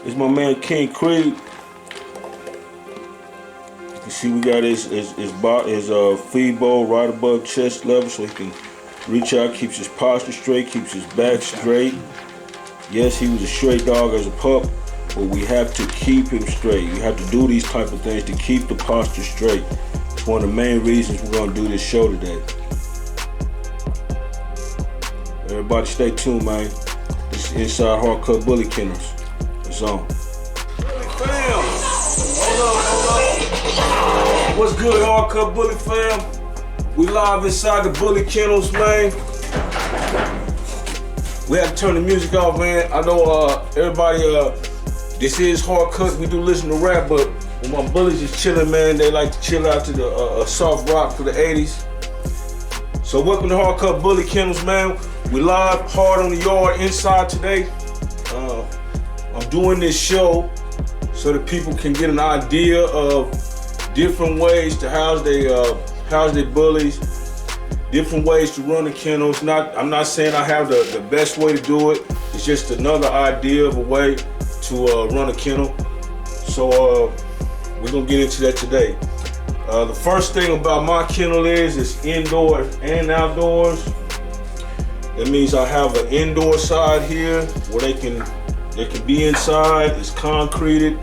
It's my man King Creed. You can see we got his feed bowl right above chest level so he can reach out, keeps his posture straight, keeps his back straight. Yes, he was a straight dog as a pup, but we have to keep him straight. You have to do these type of things to keep the posture straight. It's one of the main reasons we're gonna do this show today. Everybody stay tuned, man. This is Inside Hard Cut Bully Kennels. It's on. Fam! Hold up. What's good, Hard Cut Bully fam? We live inside the Bully Kennels, man. We have to turn the music off, man. I know everybody, this is Hard Cut. We do listen to rap, but when my bullies is chilling, man, they like to chill out to the soft rock for the 80s. So welcome to Hard Cut Bully Kennels, man. We live hard on the yard inside today. I'm doing this show so that people can get an idea of different ways to house their bullies, different ways to run the kennels. I'm not saying I have the best way to do it. It's just another idea of a way to run a kennel. So we're gonna get into that today. The first thing about my kennel is it's indoors and outdoors. That means I have an indoor side here where they can be inside. It's concreted.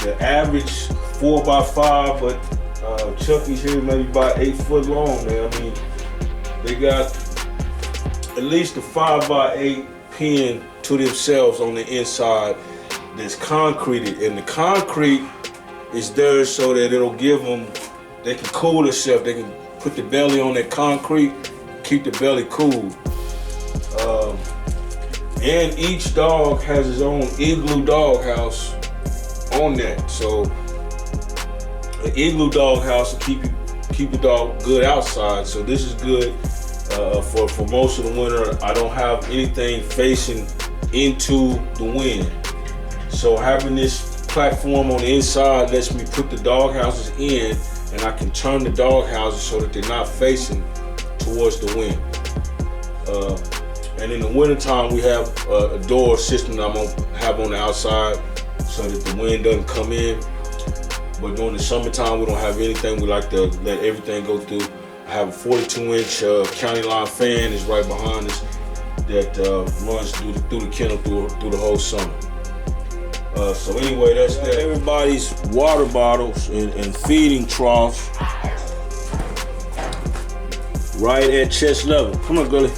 The average 4x5, but Chucky's here maybe about 8 foot long, man. I mean, they got at least a 5x8 pen to themselves on the inside that's concreted, and the concrete is there so that it'll give them, they can cool themselves. They can put the belly on that concrete, keep the belly cool. And each dog has his own Igloo Dog House on that. So an Igloo Dog House will keep the dog good outside. So this is good for most of the winter. I don't have anything facing into the wind. So having this platform on the inside lets me put the dog houses in, and I can turn the dog houses so that they're not facing towards the wind. And in the wintertime, we have a door system that I'm gonna have on the outside so that the wind doesn't come in. But during the summertime, we don't have anything. We like to let everything go through. I have a 42-inch county line fan is right behind us that runs through the kennel through the whole summer. So anyway, that's that. Everybody's water bottles and feeding troughs right at chest level. Come on, Gully.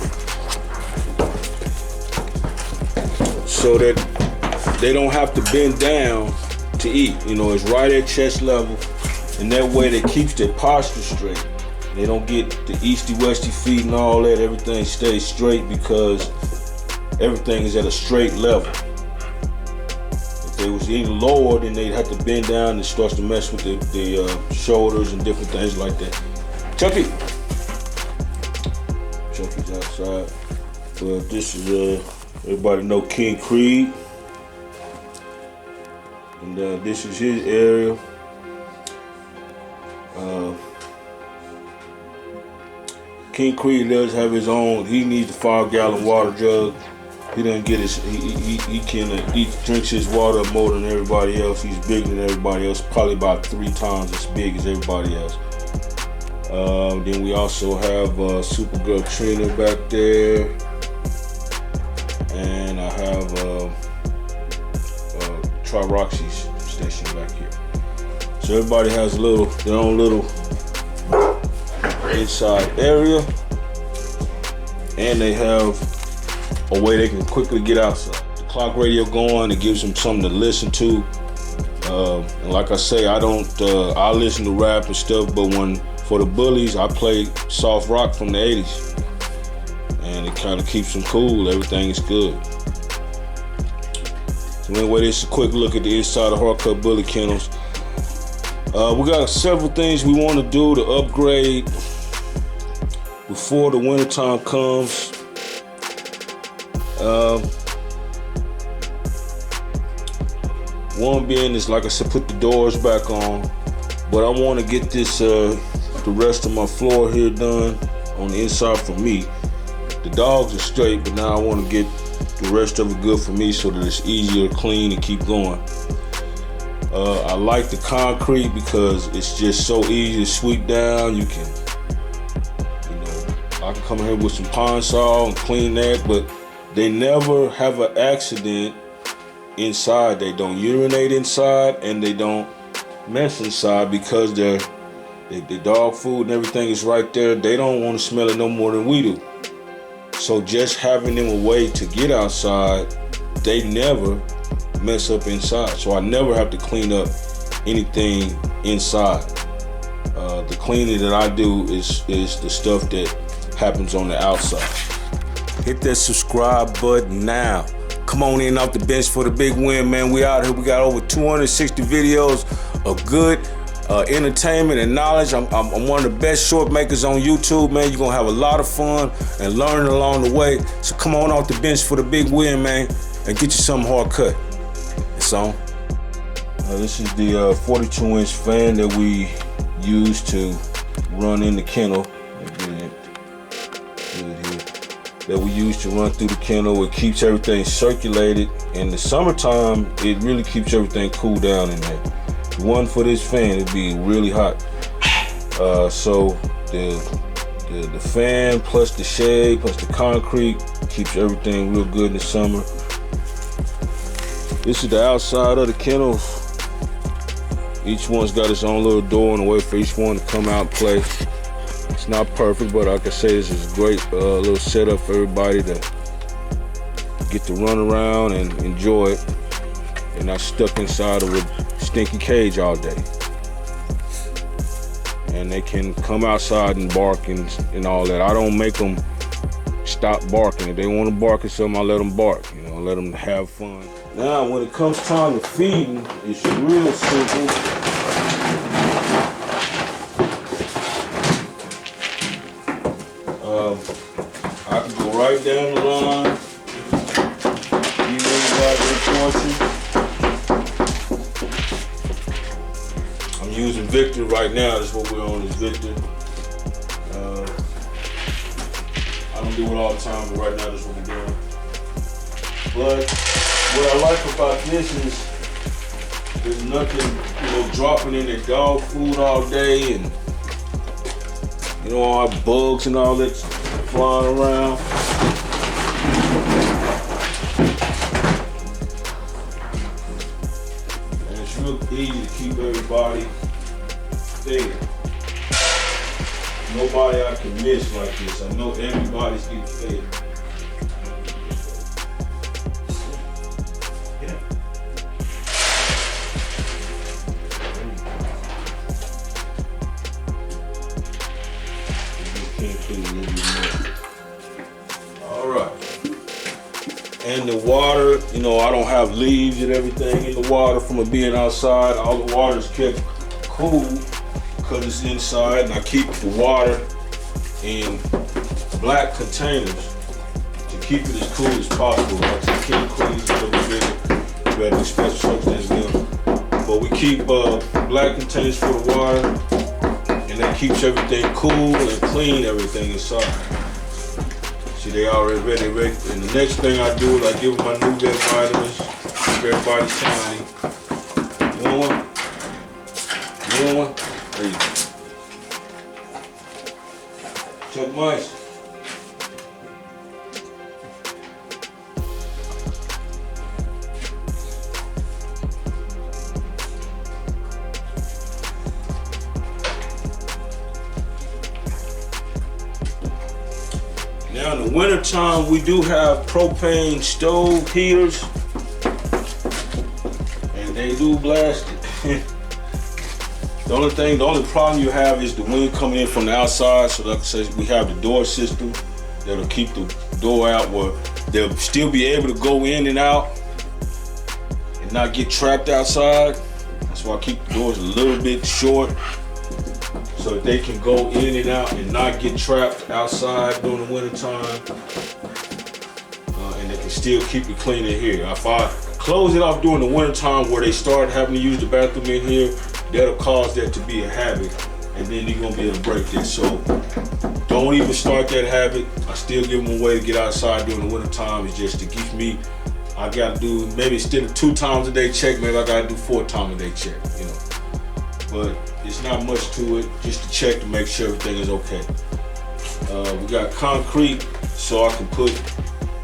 So that they don't have to bend down to eat. You know, it's right at chest level, and that way that keeps their posture straight. They don't get the easty-westy feet and all that. Everything stays straight because everything is at a straight level. If they was any lower, then they'd have to bend down and start to mess with the shoulders and different things like that. Chucky! Chucky's outside. But this is, everybody know King Creed. And this is his area. King Creed does have his own. He needs a 5-gallon water jug. He doesn't get his. He drinks his water more than everybody else. He's bigger than everybody else. Probably about 3 times as big as everybody else. Then we also have Supergirl Trina back there, and I have Roxy's station back here. So everybody has their own little inside area, and they have a way they can quickly get outside. The clock radio going, it gives them something to listen to. And like I say, I listen to rap and stuff, but for the bullies, I play soft rock from the 80s, and it kind of keeps them cool. Everything is good. So anyway, this is a quick look at the inside of Hard Cut Bully Kennels. We got several things we want to do to upgrade before the wintertime comes. One being is, like I said, put the doors back on. But I want to get this the rest of my floor here done on the inside for me. The dogs are straight, but now I want to get The rest of it good for me so that it's easier to clean and keep going. I like the concrete because it's just so easy to sweep down. You can, I can come in here with some pond saw and clean that, but they never have an accident inside. They don't urinate inside and they don't mess inside because the dog food and everything is right there. They don't want to smell it no more than we do. So just having them a way to get outside, they never mess up inside. So I never have to clean up anything inside. The cleaning that I do is the stuff that happens on the outside. Hit that subscribe button now. Come on in off the bench for the big win, man. We out here. We got over 260 videos of good entertainment and knowledge. I'm one of the best short makers on YouTube, man. You're gonna have a lot of fun and learn along the way. So come on off the bench for the big win, man, and get you something hard cut. It's on. This is the 42-inch fan that we use to run in the kennel. That we use to run through the kennel. It keeps everything circulated. In the summertime, it really keeps everything cool down in there. If it wasn't for this fan, it'd be really hot. So the fan plus the shade plus the concrete keeps everything real good in the summer. This is the outside of the kennels. Each one's got its own little door and a way for each one to come out and play. It's not perfect, but like I say, this is a great little setup for everybody to get to run around and enjoy it and not stuck inside of a stinky cage all day. And they can come outside and bark and all that. I don't make them stop barking. If they want to bark at something, I let them bark, let them have fun. Now, when it comes time to feeding, it's real simple. I can go right down the line, give everybody their portion. I'm using Victor right now. That's what we're on, is Victor. I don't do it all the time, but right now that's what we're doing. But what I like about this is there's nothing, dropping in their dog food all day and all bugs and all that flying around. And it's real easy to keep everybody fed. Nobody I can miss like this. I know everybody's getting fed. And the water, I don't have leaves and everything in the water from it being outside. All the water is kept cool because it's inside, and I keep the water in black containers to keep it as cool as possible. Like I can't clean it a little bit, we have to special circumstances. But we keep black containers for the water, and that keeps everything cool and clean, everything inside. See, they already ready. And the next thing I do is I give them my NuVet vitamins. Keep everybody shiny. You want one? You want one? There you go. Chuck mice. Now in the winter time, we do have propane stove heaters, and they do blast it. The only problem you have is the wind coming in from the outside. So like I said, we have the door system that'll keep the door out where they'll still be able to go in and out and not get trapped outside. That's why I keep the doors a little bit short, so that they can go in and out and not get trapped outside during the winter time. And they can still keep it clean in here. If I close it off during the winter time where they start having to use the bathroom in here, that'll cause that to be a habit, and then you're gonna be able to break this. So don't even start that habit. I still give them a way to get outside during the winter time. It's just to keep me, I gotta do, maybe instead of 2 times a day check, maybe I gotta do 4 times a day check, you know. But it's not much to it, just to check to make sure everything is okay. We got concrete, so I can put,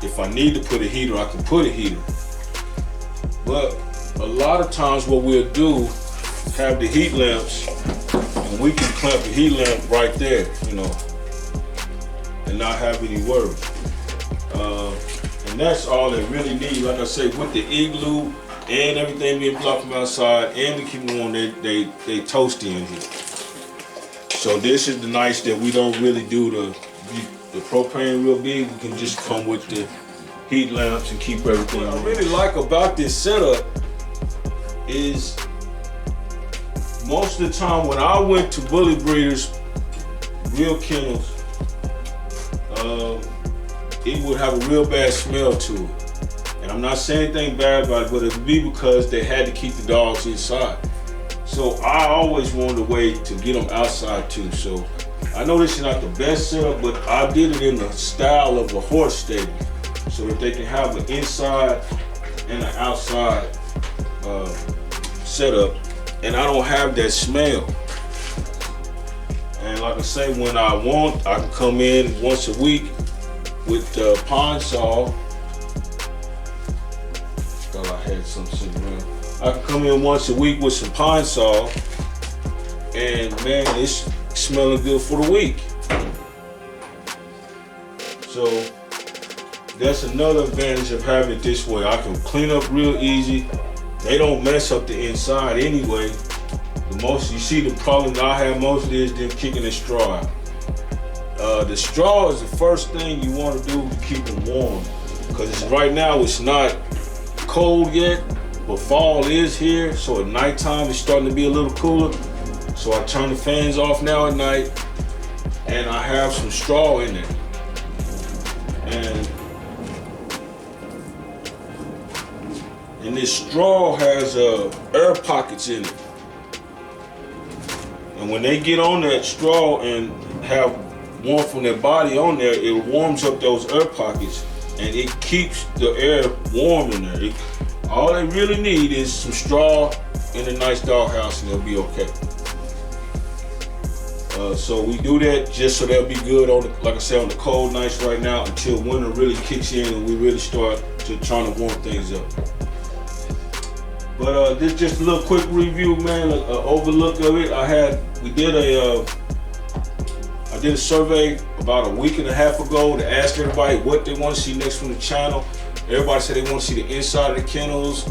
if I need to put a heater, I can put a heater. But a lot of times what we'll do, have the heat lamps, and we can clamp a heat lamp right there, you know, and not have any worries. And that's all they really need. Like I say, with the Igloo and everything being blocked from outside, and we keep them warm, they toasty in here. So this is the nice that we don't really do the propane real big. We can just come with the heat lamps and keep everything. What I really like about this setup is most of the time when I went to bully breeders, real kennels, it would have a real bad smell to it. And I'm not saying anything bad about it, but it would be because they had to keep the dogs inside. So I always wanted a way to get them outside too. So I know this is not the best setup, but I did it in the style of a horse stable, so that they can have an inside and an outside setup, and I don't have that smell. And like I say, when I want, I can come in once a week with pine saw. Thought I had some sitting around. I can come in once a week with some pine saw, and man, it's smelling good for the week. So that's another advantage of having it this way. I can clean up real easy. They don't mess up the inside anyway. The most, you see the problem that I have most of is them kicking the straw out. The straw is the first thing you want to do to keep them warm, because right now it's not cold yet, but fall is here, so at nighttime it's starting to be a little cooler. So I turn the fans off now at night, and I have some straw in there. And this straw has air pockets in it. And when they get on that straw and have warmth from their body on there, it warms up those air pockets, and it keeps the air warm in there. All they really need is some straw in a nice dog house, and they'll be okay. So we do that just so they'll be good on, like I said, on the cold nights right now, until winter really kicks in and we really start to trying to warm things up. But this just a little quick review, man, an overlook of it. I did a survey about a week and a half ago to ask everybody what they want to see next from the channel. Everybody said they want to see the inside of the kennels.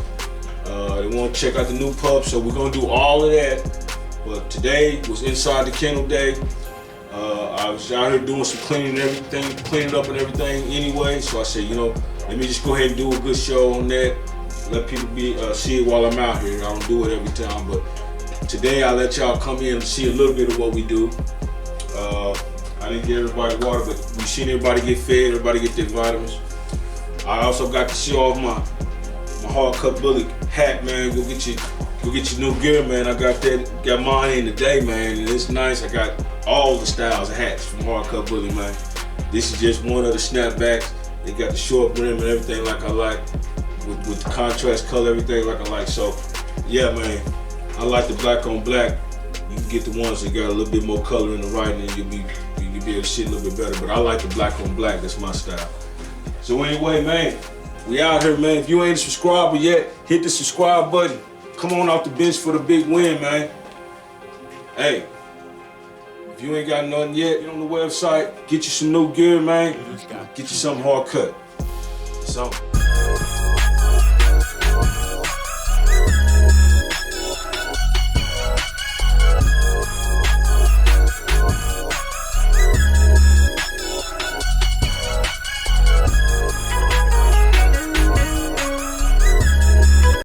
They want to check out the new pups, so we're gonna do all of that. But today was inside the kennel day. I was out here doing some cleaning up and everything anyway. So I said, you know, let me just go ahead and do a good show on that. Let people see it while I'm out here. I don't do it every time, but today I let y'all come in and see a little bit of what we do. I didn't get everybody water, but we seen everybody get fed, everybody get their vitamins. I also got to show off my Hard Cut Bully hat, man. Go get your new gear, man. I got mine in today, man, and it's nice. I got all the styles of hats from Hard Cut Bully, man. This is just one of the snapbacks. They got the short brim and everything like I like, with the contrast color, everything like I like. So, yeah, man, I like the black on black. You can get the ones that got a little bit more color in the writing, and you'll be able to see a little bit better. But I like the black on black. That's my style. So anyway, man, we out here, man. If you ain't a subscriber yet, hit the subscribe button. Come on off the bench for the big win, man. Hey, if you ain't got nothing yet, get on the website, get you some new gear, man. Get you something hard cut. So.